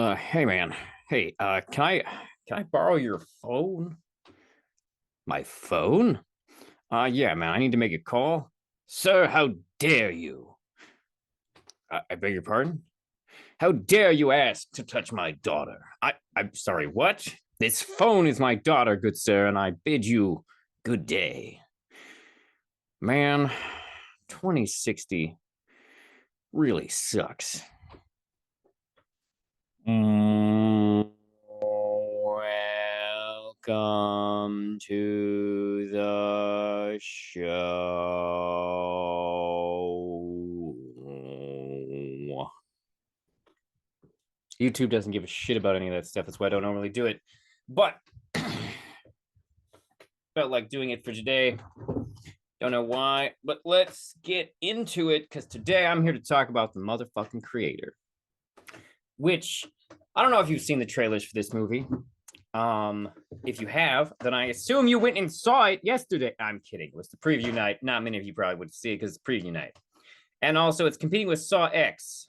Hey man. Hey, can I borrow your phone? My phone? Yeah, man, I need to make a call. Sir, how dare you? I beg your pardon? How dare you ask to touch my daughter? I'm sorry, what? This phone is my daughter, good sir, and I bid you good day. Man, 2060 really sucks. Welcome to the show. YouTube doesn't give a shit about any of that stuff. That's why I don't normally do it. But felt like doing it for today. Don't know why, but let's get into it because today I'm here to talk about the motherfucking creator. Which I don't know if you've seen the trailers for this movie. If you have, then I assume you went and saw it yesterday. I'm kidding. It was the preview night. Not many of you probably would see it because it's preview night. And also, it's competing with Saw X.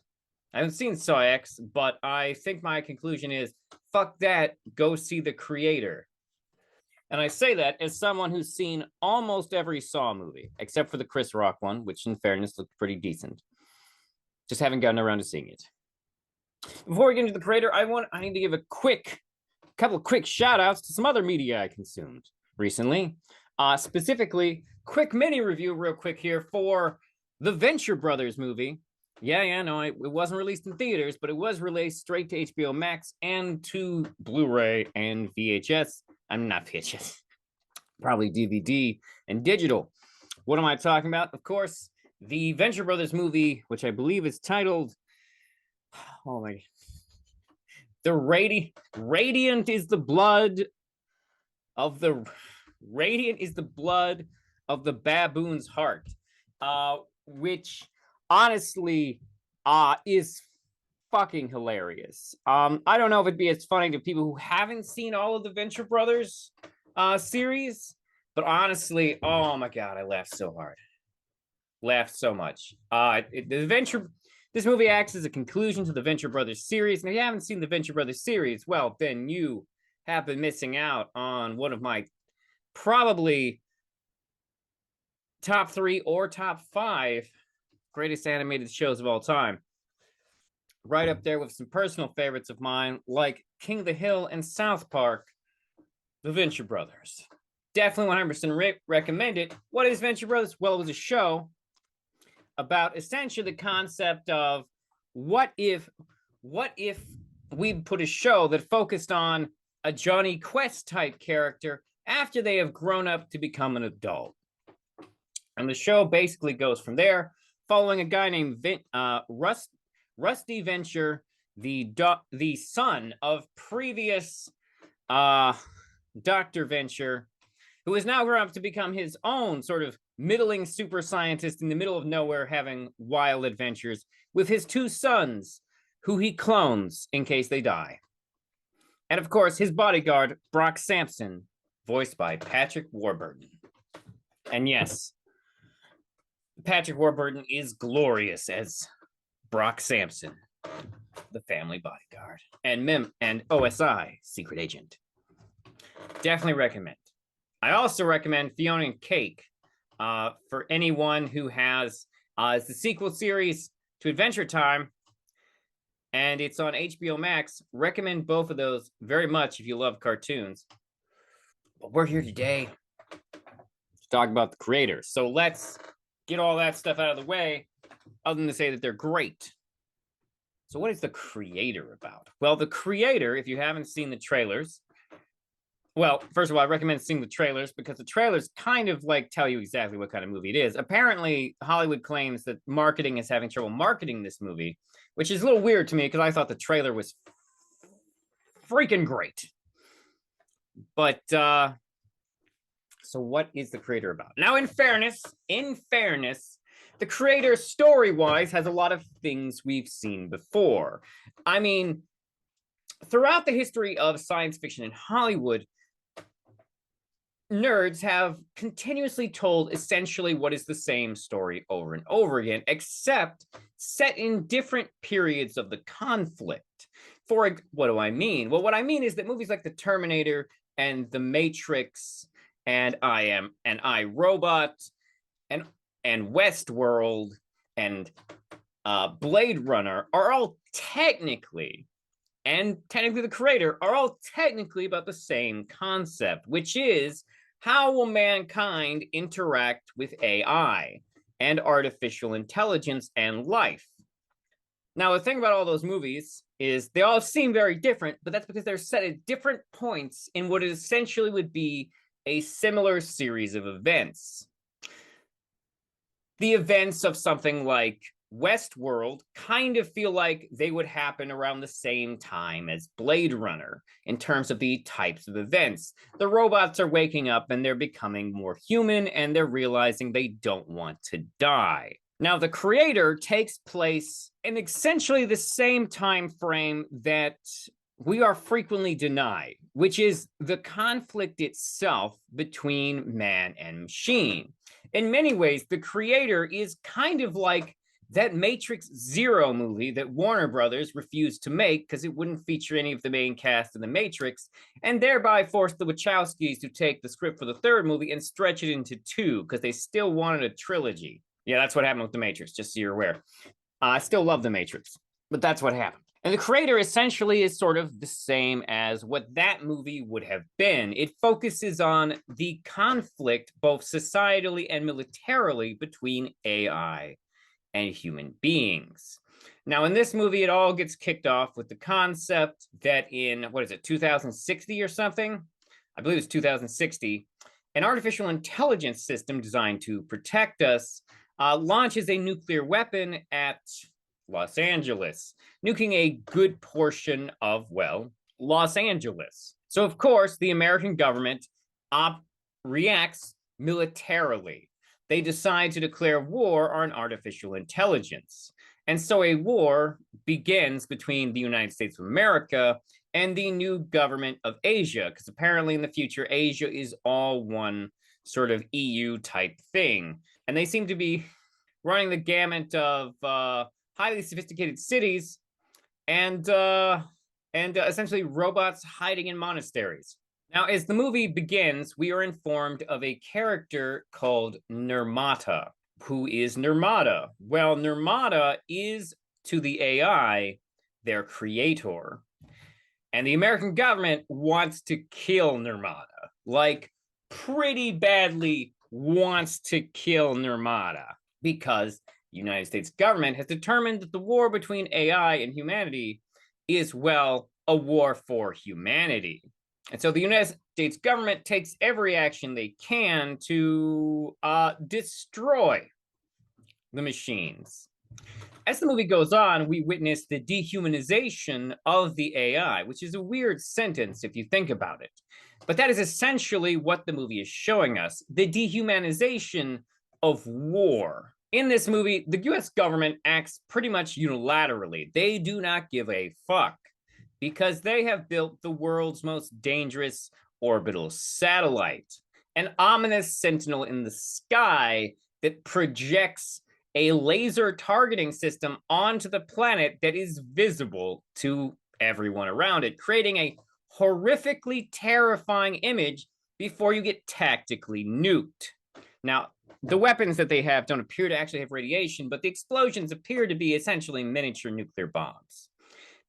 I haven't seen Saw X, but I think my conclusion is fuck that. Go see the creator. And I say that as someone who's seen almost every Saw movie, except for the Chris Rock one, which in fairness looked pretty decent. Just haven't gotten around to seeing it. Before we get into the creator, I need to give a couple of quick shout outs to some other media I consumed recently. Specifically, quick mini review, real quick here, for the Venture Brothers movie. Yeah, no, it wasn't released in theaters, but it was released straight to HBO Max and to Blu-ray and VHS. I'm not VHS, probably DVD and digital. What am I talking about? Of course, the Venture Brothers movie, which I believe is titled, oh my, the radiant is the blood of the radiant is the blood of the baboon's heart, which honestly is fucking hilarious. I don't know if it'd be as funny to people who haven't seen all of the Venture Brothers series, but honestly, oh my god, I laughed so hard, laughed so much. This movie acts as a conclusion to the Venture Brothers series. And if you haven't seen the Venture Brothers series, well, then you have been missing out on one of my probably top 3 or top 5 greatest animated shows of all time. Right up there with some personal favorites of mine, like King of the Hill and South Park, the Venture Brothers. Definitely 100% recommend it. What is Venture Brothers? Well, it was a show about essentially the concept of what if we put a show that focused on a Johnny Quest type character after they have grown up to become an adult. And the show basically goes from there, following a guy named Rusty Venture, the son of previous Dr. Venture, who has now grown up to become his own sort of middling super scientist in the middle of nowhere, having wild adventures with his 2 sons, who he clones in case they die. And of course, his bodyguard, Brock Sampson, voiced by Patrick Warburton. And yes, Patrick Warburton is glorious as Brock Sampson, the family bodyguard, and OSI secret agent. Definitely recommend. I also recommend Fiona and Cake for anyone who has it's the sequel series to Adventure Time, and it's on HBO Max. Recommend both of those very much if you love cartoons. But we're here today to talk about the creators. So let's get all that stuff out of the way, other than to say that they're great. So what is the creator about? Well, the creator, if you haven't seen the trailers, well, first of all, I recommend seeing the trailers because the trailers kind of like tell you exactly what kind of movie it is. Apparently, Hollywood claims that marketing is having trouble marketing this movie, which is a little weird to me because I thought the trailer was freaking great. But so what is the creator about? Now, in fairness, the creator story-wise has a lot of things we've seen before. I mean, throughout the history of science fiction in Hollywood, nerds have continuously told essentially what is the same story over and over again, except set in different periods of the conflict. What do I mean? Well, what I mean is that movies like The Terminator and The Matrix and I, Robot and Westworld and Blade Runner are all technically, and technically the creator, are all technically about the same concept, which is how will mankind interact with AI and artificial intelligence and life? Now, the thing about all those movies is they all seem very different, but that's because they're set at different points in what essentially would be a similar series of events. The events of something like Westworld kind of feel like they would happen around the same time as Blade Runner in terms of the types of events. The robots are waking up and they're becoming more human and they're realizing they don't want to die. Now, The Creator takes place in essentially the same time frame that we are frequently denied, which is the conflict itself between man and machine. In many ways, The Creator is kind of like that Matrix Zero movie that Warner Brothers refused to make because it wouldn't feature any of the main cast of The Matrix, and thereby forced the Wachowskis to take the script for the third movie and stretch it into two because they still wanted a trilogy. Yeah, that's what happened with The Matrix, just so you're aware. I still love The Matrix, but that's what happened. And The Creator essentially is sort of the same as what that movie would have been. It focuses on the conflict, both societally and militarily, between AI and human beings. Now, in this movie, it all gets kicked off with the concept that in, 2060 or something? I believe it's 2060. An artificial intelligence system designed to protect us launches a nuclear weapon at Los Angeles, nuking a good portion of, well, Los Angeles. So, of course, the American government reacts militarily. They decide to declare war on artificial intelligence. And so a war begins between the United States of America and the new government of Asia, because apparently in the future, Asia is all one sort of EU type thing. And they seem to be running the gamut of highly sophisticated cities and essentially robots hiding in monasteries. Now, as the movie begins, we are informed of a character called Nirmata. Who is Nirmata? Well, Nirmata is, to the AI, their creator. And the American government wants to kill Nirmata. Like, pretty badly wants to kill Nirmata. Because the United States government has determined that the war between AI and humanity is, well, a war for humanity. And so the United States government takes every action they can to destroy the machines. As the movie goes on, we witness the dehumanization of the AI, which is a weird sentence if you think about it. But that is essentially what the movie is showing us, the dehumanization of war. In this movie, the US government acts pretty much unilaterally. They do not give a fuck, because they have built the world's most dangerous orbital satellite, an ominous sentinel in the sky that projects a laser targeting system onto the planet that is visible to everyone around it, creating a horrifically terrifying image before you get tactically nuked. Now, the weapons that they have don't appear to actually have radiation, but the explosions appear to be essentially miniature nuclear bombs.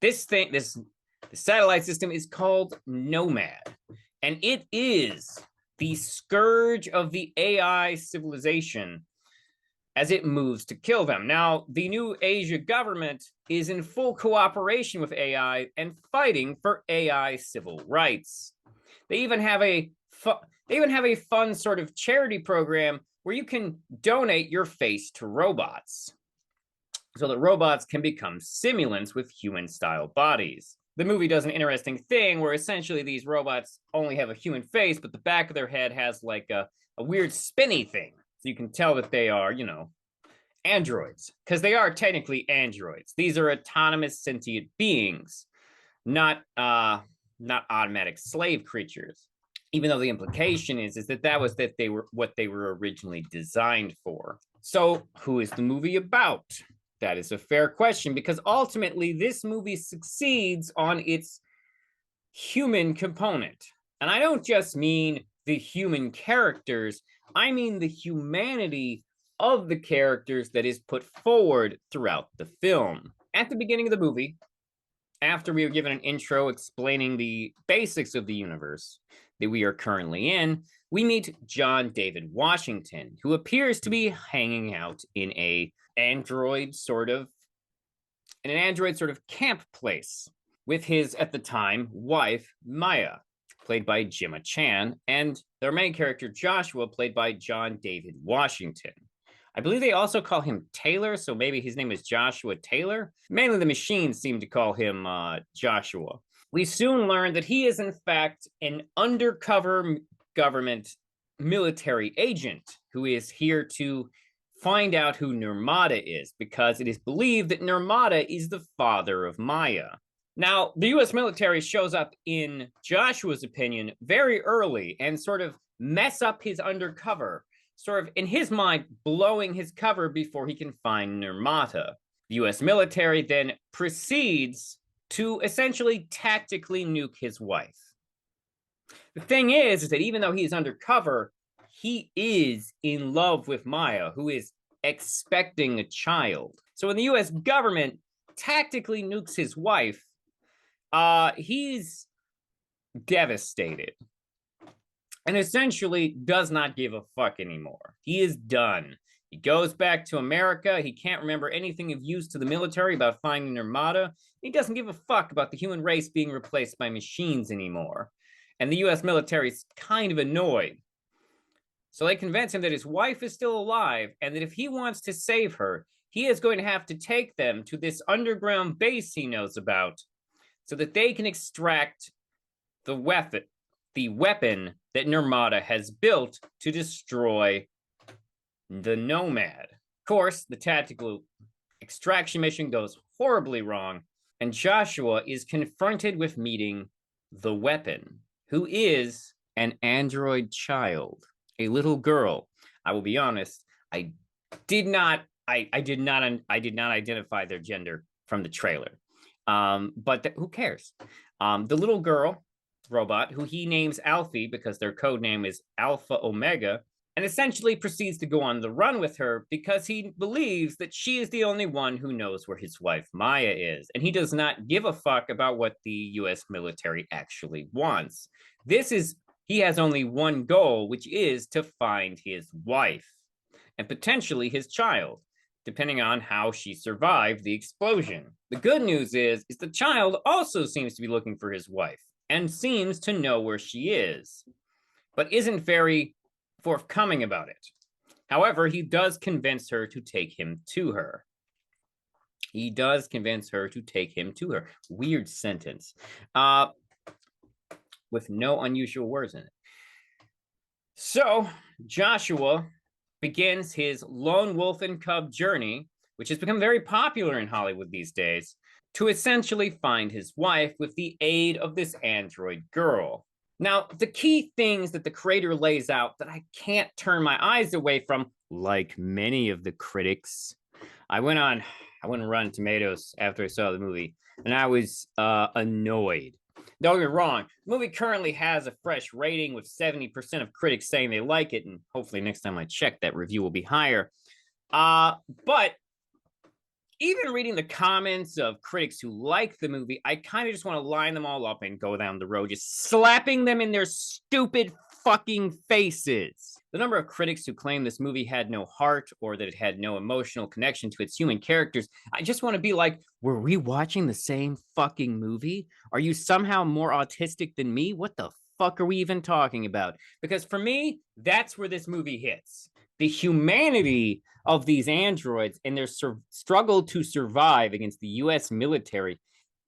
The satellite system is called Nomad, and it is the scourge of the AI civilization as it moves to kill them. Now, the new Asia government is in full cooperation with AI and fighting for AI civil rights. They even have a fun sort of charity program where you can donate your face to robots so that robots can become simulants with human-style bodies. The movie does an interesting thing where essentially these robots only have a human face, but the back of their head has like a weird spinny thing. So you can tell that they are, androids, because they are technically androids. These are autonomous sentient beings, not automatic slave creatures. even though the implication is that they were what they were originally designed for. So who is the movie about? That is a fair question, because ultimately this movie succeeds on its human component. And I don't just mean the human characters, I mean the humanity of the characters that is put forward throughout the film. At the beginning of the movie, after we were given an intro explaining the basics of the universe that we are currently in, we meet John David Washington, who appears to be hanging out in an android sort of camp place with his, at the time, wife, Maya, played by Gemma Chan, and their main character, Joshua, played by John David Washington. I believe they also call him Taylor, so maybe his name is Joshua Taylor. Mainly the machines seem to call him Joshua. We soon learn that he is, in fact, an undercover government military agent who is here to find out who Nirmata is, because it is believed that Nirmata is the father of Maya. Now, the US military shows up, in Joshua's opinion, very early and sort of mess up his undercover, sort of, in his mind, blowing his cover before he can find Nirmata. The US military then proceeds to essentially tactically nuke his wife. The thing is that even though he is undercover, he is in love with Maya, who is expecting a child. So when the US government tactically nukes his wife, he's devastated and essentially does not give a fuck anymore. He is done. He goes back to America. He can't remember anything of use to the military about finding Nirmata. He doesn't give a fuck about the human race being replaced by machines anymore. And the US military is kind of annoyed. So they convince him that his wife is still alive and that if he wants to save her, he is going to have to take them to this underground base he knows about so that they can extract the weapon that Nirmata has built to destroy the Nomad. Of course, the tactical extraction mission goes horribly wrong, and Joshua is confronted with meeting the weapon, who is an android child, a little girl. I will be honest, I did not identify their gender from the trailer. But who cares? The little girl robot, who he names Alfie because their code name is Alpha Omega, and essentially proceeds to go on the run with her because he believes that she is the only one who knows where his wife Maya is, and he does not give a fuck about what the US military actually wants. He has only one goal, which is to find his wife and potentially his child, depending on how she survived the explosion. The good news is the child also seems to be looking for his wife and seems to know where she is, but isn't very forthcoming about it. However, he does convince her to take him to her. Weird sentence. With no unusual words in it. So, Joshua begins his lone wolf and cub journey, which has become very popular in Hollywood these days, to essentially find his wife with the aid of this android girl. Now, the key things that the creator lays out that I can't turn my eyes away from, like many of the critics. I went on Rotten Tomatoes after I saw the movie, and I was annoyed. Don't get me wrong, the movie currently has a fresh rating with 70% of critics saying they like it, and hopefully next time I check, that review will be higher. But even reading the comments of critics who like the movie, I kind of just want to line them all up and go down the road, just slapping them in their stupid fucking faces. The number of critics who claim this movie had no heart or that it had no emotional connection to its human characters, I just want to be like, were we watching the same fucking movie? Are you somehow more autistic than me? What the fuck are we even talking about? Because for me, that's where this movie hits. The humanity of these androids and their struggle to survive against the US military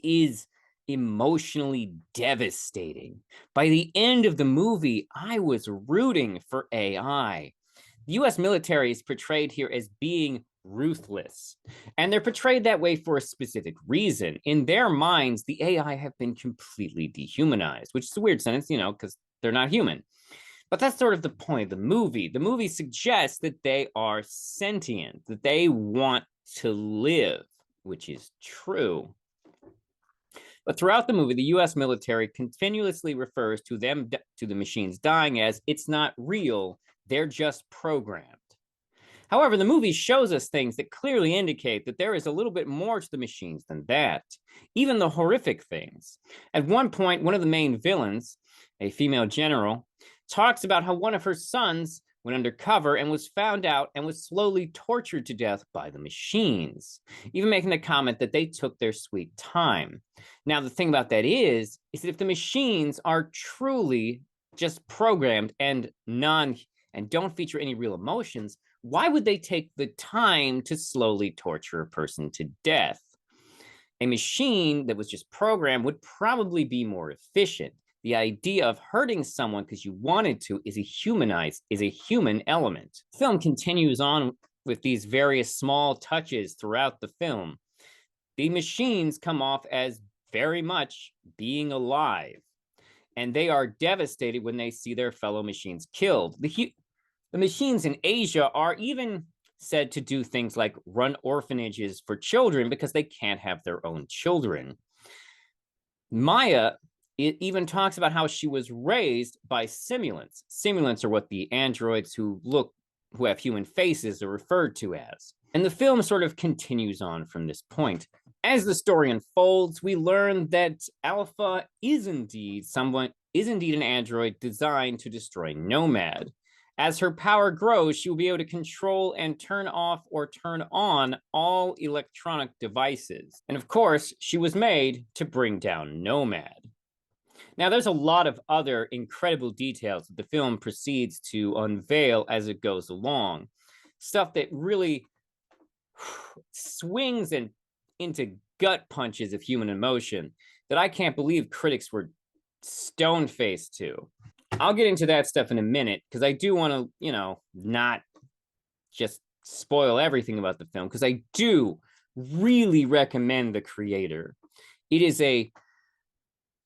is emotionally devastating. By the end of the movie, I was rooting for AI. The US military is portrayed here as being ruthless, and they're portrayed that way for a specific reason. In their minds, the AI have been completely dehumanized, which is a weird sentence, because they're not human. But that's sort of the point of the movie. The movie suggests that they are sentient, that they want to live, which is true. But throughout the movie, the US military continuously refers to them, to the machines dying, as it's not real, they're just programmed. However, the movie shows us things that clearly indicate that there is a little bit more to the machines than that, even the horrific things. At one point, one of the main villains, a female general, talks about how one of her sons went undercover and was found out and was slowly tortured to death by the machines, even making the comment that they took their sweet time. Now, the thing about that is that if the machines are truly just programmed and don't feature any real emotions, why would they take the time to slowly torture a person to death? A machine that was just programmed would probably be more efficient. The idea of hurting someone because you wanted to is a human element. The film continues on with these various small touches throughout the film. The machines come off as very much being alive, and they are devastated when they see their fellow machines killed. The machines in Asia are even said to do things like run orphanages for children because they can't have their own children. Maya, it even talks about how she was raised by simulants. Simulants are what the androids who have human faces are referred to as. And the film sort of continues on from this point. As the story unfolds, we learn that Alpha is indeed an android designed to destroy Nomad. As her power grows, she will be able to control and turn off or turn on all electronic devices. And of course, she was made to bring down Nomad. Now, there's a lot of other incredible details that the film proceeds to unveil as it goes along. Stuff that really swings into gut punches of human emotion that I can't believe critics were stone-faced to. I'll get into that stuff in a minute because I do want to, not just spoil everything about the film, because I do really recommend The Creator. It is a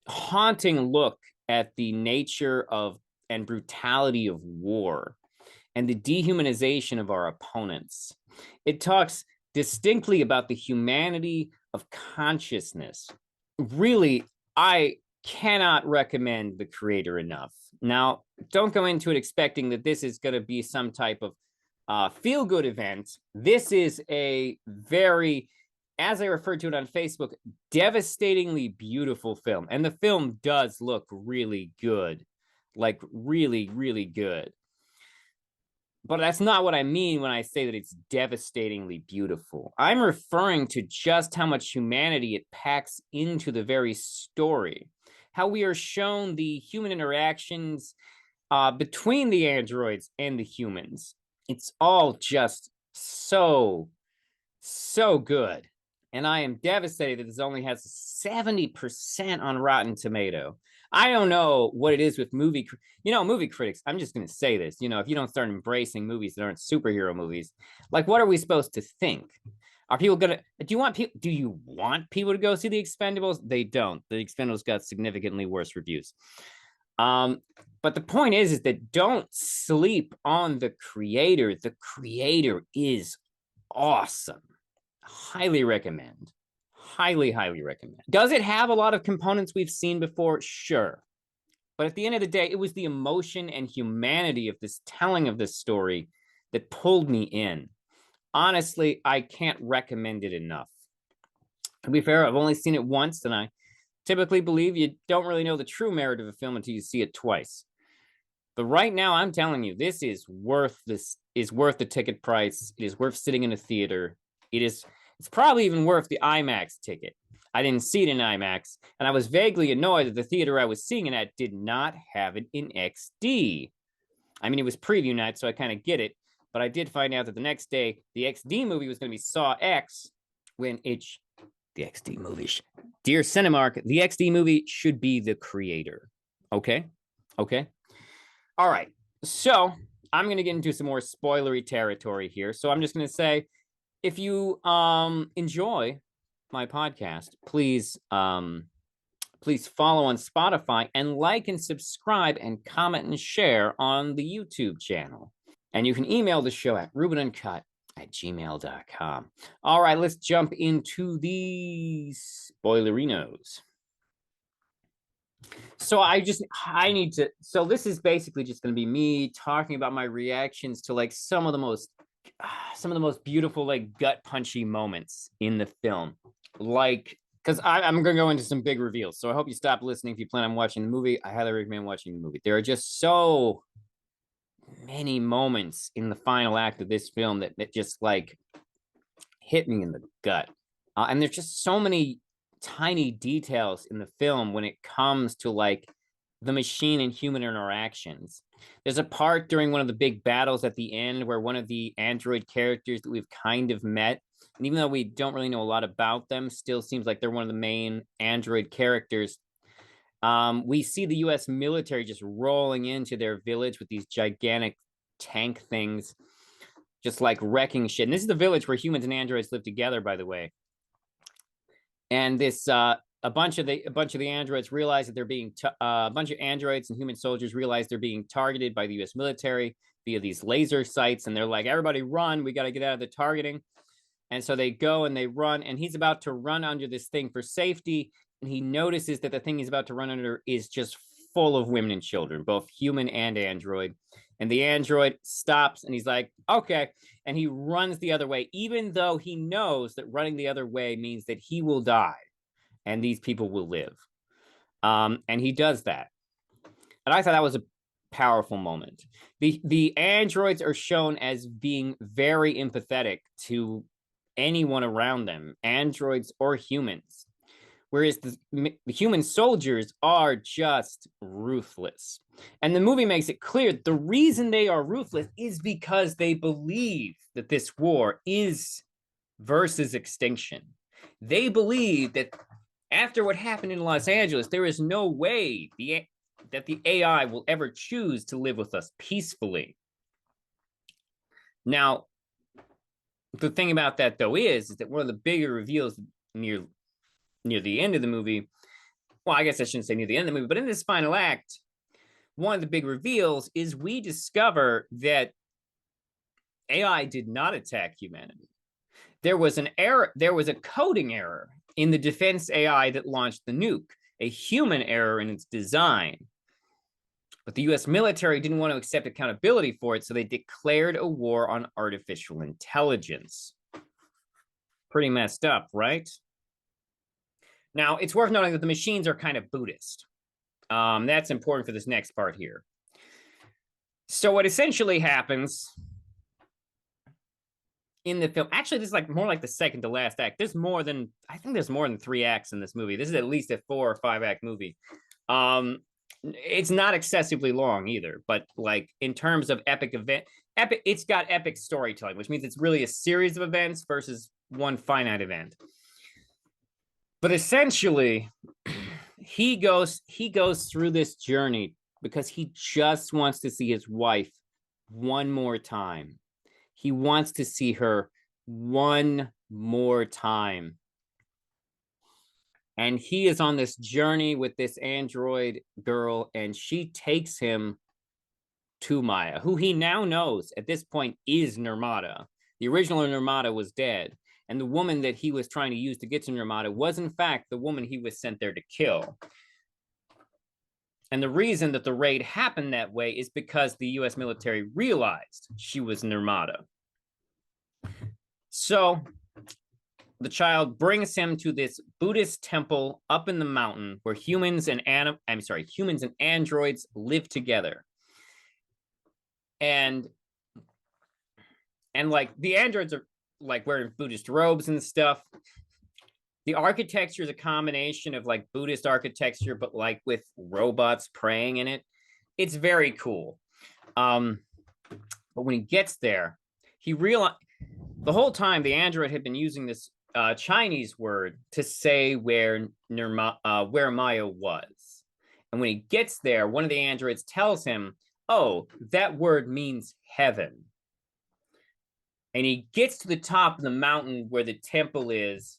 haunting look at the nature of and brutality of war and the dehumanization of our opponents. It talks distinctly about the humanity of consciousness. Really, I cannot recommend The Creator enough. Now, don't go into it expecting that this is going to be some type of feel-good event. This is a very, as I referred to it on Facebook, devastatingly beautiful film. And the film does look really good. Like, really, really good. But that's not what I mean when I say that it's devastatingly beautiful. I'm referring to just how much humanity it packs into the very story. How we are shown the human interactions between the androids and the humans. It's all just so good. And I am devastated that this only has 70% on Rotten Tomato. I don't know what it is with movie critics. I'm just going to say this, if you don't start embracing movies that aren't superhero movies, like, what are we supposed to think? Are people going to, do you want people to go see The Expendables? They don't. The Expendables got significantly worse reviews. But the point is that don't sleep on The Creator. The Creator is awesome. Highly recommend. Highly, highly recommend. Does it have a lot of components we've seen before? Sure. But at the end of the day, it was the emotion and humanity of this telling of this story that pulled me in. Honestly, I can't recommend it enough. To be fair, I've only seen it once, and I typically believe you don't really know the true merit of a film until you see it twice. But right now, I'm telling you, this is worth the ticket price. It is worth sitting in a theater. It's probably even worth the IMAX ticket. I didn't see it in IMAX, and I was vaguely annoyed that the theater I was seeing it at did not have it in XD. I mean, it was preview night, so I kind of get it, but I did find out that the next day, the XD movie was going to be Saw X, when the XD movie, dear Cinemark, the XD movie should be The Creator. Okay? All right, so I'm going to get into some more spoilery territory here, so I'm just going to say, if you enjoy my podcast, please Please follow on Spotify and like and subscribe and comment and share on the YouTube channel. And you can email the show at rubenuncut@gmail.com. All right, let's jump into the spoilerinos. So this is basically just going to be me talking about my reactions to like some of the most beautiful, like gut punchy moments in the film. Like, because I'm going to go into some big reveals. So I hope you stop listening if you plan on watching the movie. I highly recommend watching the movie. There are just so many moments in the final act of this film that just like hit me in the gut. And there's just so many tiny details in the film when it comes to like the machine and human interactions. There's a part during one of the big battles at the end where one of the android characters that we've kind of met, and even though we don't really know a lot about them, still seems like they're one of the main android characters. We see the US military just rolling into their village with these gigantic tank things, just like wrecking shit. And this is the village where humans and androids live together, by the way. And this a bunch of the androids realize that they're being a bunch of androids and human soldiers realize they're being targeted by the US military via these laser sights, and they're like, everybody run, we got to get out of the targeting. And so they go and they run, and he's about to run under this thing for safety, and he notices that the thing he's about to run under is just full of women and children, both human and android. And the android stops and he's like, okay. And he runs the other way, even though he knows that running the other way means that he will die and these people will live. And he does that. And I thought that was a powerful moment. The androids are shown as being very empathetic to anyone around them, androids or humans. Whereas the human soldiers are just ruthless. And the movie makes it clear the reason they are ruthless is because they believe that this war is versus extinction. They believe that after what happened in Los Angeles, there is no way that the AI will ever choose to live with us peacefully. Now, the thing about that, though, is that one of the bigger reveals near the end of the movie, well, I guess I shouldn't say near the end of the movie, but in this final act, one of the big reveals is we discover that AI did not attack humanity. There was an error, there was a coding error in the defense AI that launched the nuke, a human error in its design. But the US military didn't want to accept accountability for it, so they declared a war on artificial intelligence. Pretty messed up, right? Now, it's worth noting that the machines are kind of Buddhist. That's important for this next part here. So what essentially happens in the film, actually, this is like more like the second to last act. I think there's more than 3 acts in this movie. This is at least a 4 or 5 act movie. It's not excessively long either, but like in terms of it's got epic storytelling, which means it's really a series of events versus one finite event. But essentially, he goes through this journey because he just wants to see his wife one more time. He wants to see her one more time. And he is on this journey with this android girl, and she takes him to Maya, who he now knows at this point is Nirmata. The original Nirmata was dead. And the woman that he was trying to use to get to Nirmata was, in fact, the woman he was sent there to kill. And the reason that the raid happened that way is because the US military realized she was Nirmata. So the child brings him to this Buddhist temple up in the mountain where humans and androids live together. And like the androids are like wearing Buddhist robes and stuff. The architecture is a combination of like Buddhist architecture, but like with robots praying in it. It's very cool. But when he gets there, he realized the whole time the android had been using this Chinese word to say where Maya was. And when he gets there, one of the androids tells him, oh, that word means heaven. And he gets to the top of the mountain where the temple is,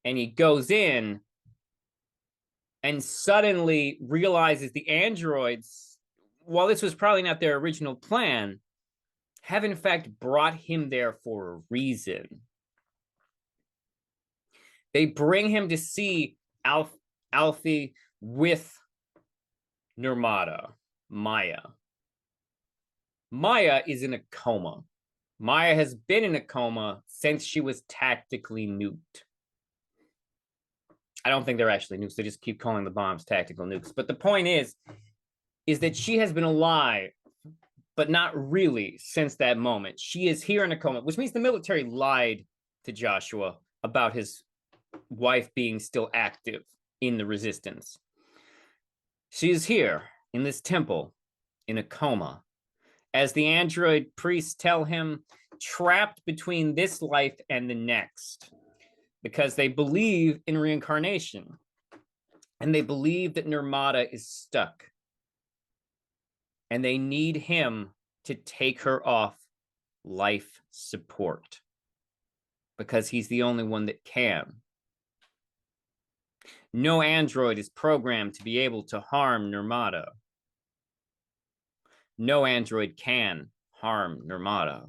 and he goes in, and suddenly realizes the androids, while this was probably not their original plan, have in fact brought him there for a reason. They bring him to see Alfie with Nirmata, Maya. Maya is in a coma. Maya has been in a coma since she was tactically nuked. I don't think they're actually nukes. They just keep calling the bombs tactical nukes. But the point is that she has been alive, but not really since that moment. She is here in a coma, which means the military lied to Joshua about his wife being still active in the resistance. She is here in this temple in a coma, as the android priests tell him, trapped between this life and the next, because they believe in reincarnation and they believe that Nirmata is stuck and they need him to take her off life support because he's the only one that can. No android is programmed to be able to harm Nirmata. No android can harm Nirmata.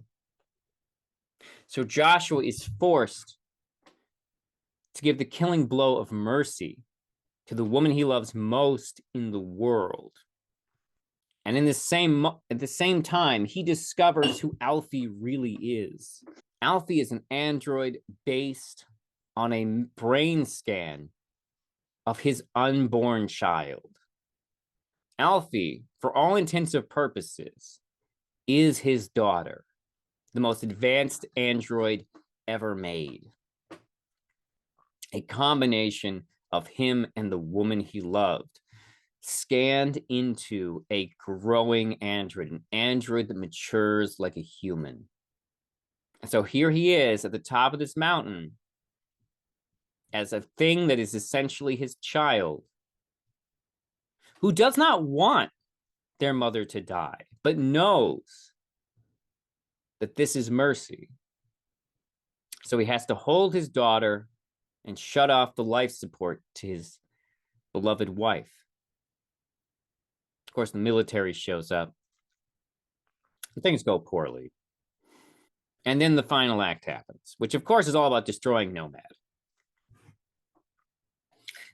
So Joshua is forced to give the killing blow of mercy to the woman he loves most in the world. And at the same time, he discovers who Alfie really is. Alfie is an android based on a brain scan of his unborn child. Alfie, for all intensive purposes, is his daughter, the most advanced android ever made. A combination of him and the woman he loved, scanned into a growing android, an android that matures like a human. And so here he is at the top of this mountain as a thing that is essentially his child, who does not want their mother to die, but knows that this is mercy. So he has to hold his daughter and shut off the life support to his beloved wife. Of course, the military shows up. Things go poorly. And then the final act happens, which of course is all about destroying Nomad.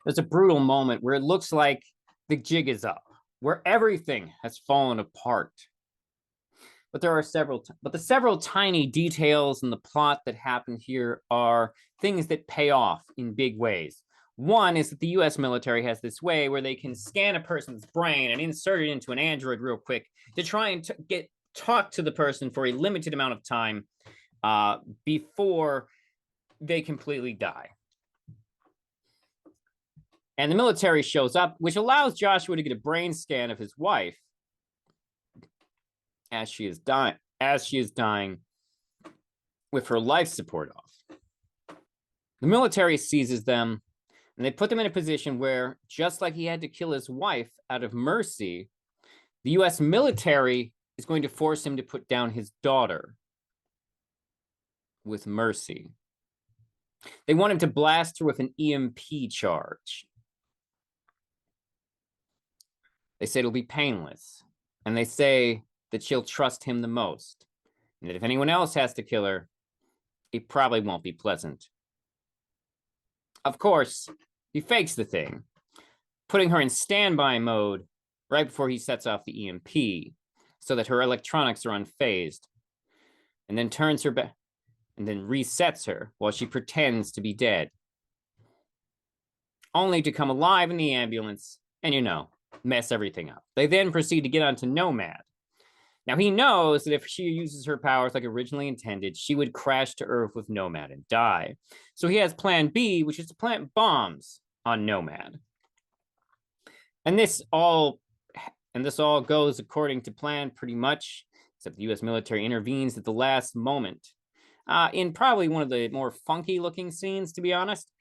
There's a brutal moment where it looks like the jig is up, where everything has fallen apart. But the several tiny details in the plot that happen here are things that pay off in big ways. One is that the US military has this way where they can scan a person's brain and insert it into an android real quick to try and talk to the person for a limited amount of time before they completely die. And the military shows up, which allows Joshua to get a brain scan of his wife as she is dying with her life support off. The military seizes them, and they put them in a position where, just like he had to kill his wife out of mercy, the US military is going to force him to put down his daughter with mercy. They want him to blast her with an EMP charge. They say it'll be painless, and they say that she'll trust him the most, and that if anyone else has to kill her, it probably won't be pleasant. Of course, he fakes the thing, putting her in standby mode right before he sets off the EMP, so that her electronics are unfazed, and then turns her back, and then resets her while she pretends to be dead, only to come alive in the ambulance and, mess everything up. They then proceed to get onto Nomad. Now, he knows that if she uses her powers like originally intended, she would crash to Earth with Nomad and die. So he has plan B, which is to plant bombs on Nomad. And this all goes according to plan pretty much, except the US military intervenes at the last moment. In probably one of the more funky looking scenes, to be honest.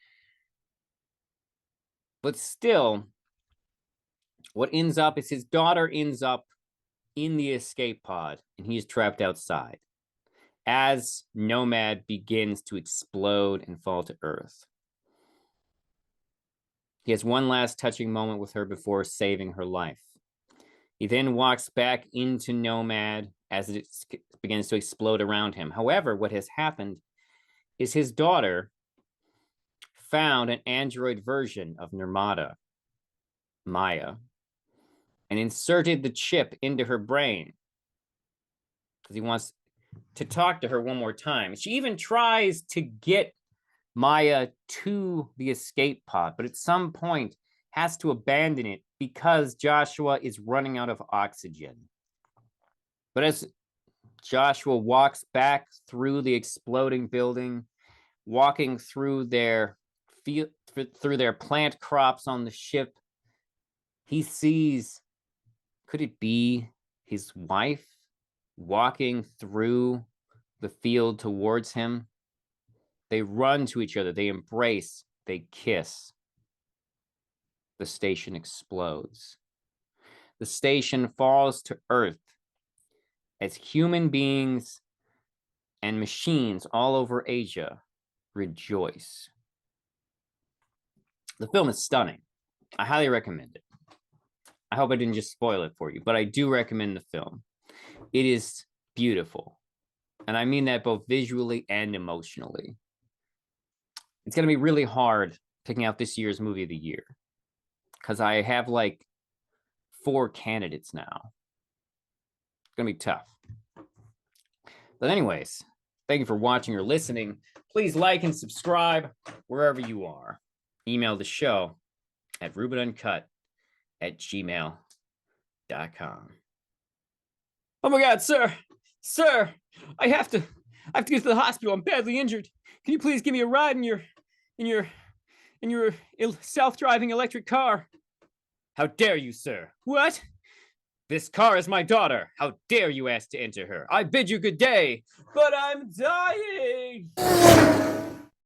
But still, what ends up is his daughter ends up in the escape pod, and he is trapped outside as Nomad begins to explode and fall to Earth. He has one last touching moment with her before saving her life. He then walks back into Nomad as it begins to explode around him. However, what has happened is his daughter found an android version of Nirmata, Maya, and inserted the chip into her brain because he wants to talk to her one more time. She even tries to get Maya to the escape pod, but at some point has to abandon it because Joshua is running out of oxygen. But as Joshua walks back through the exploding building, walking through their plant crops on the ship, he sees, could it be his wife walking through the field towards him? They run to each other, they embrace, they kiss. The station explodes. The station falls to Earth as human beings and machines all over Asia rejoice. The film is stunning. I highly recommend it. I hope I didn't just spoil it for you, but I do recommend the film. It is beautiful. And I mean that both visually and emotionally. It's going to be really hard picking out this year's movie of the year because I have like 4 candidates now. It's going to be tough. But anyways, thank you for watching or listening. Please like and subscribe wherever you are. Email the show at rubenuncut@gmail.com. Oh my God, sir, I have to get to the hospital. I'm badly injured. Can you please give me a ride in your self-driving electric car? How dare you, sir? What? This car is my daughter. How dare you ask to enter her? I bid you good day, but I'm dying.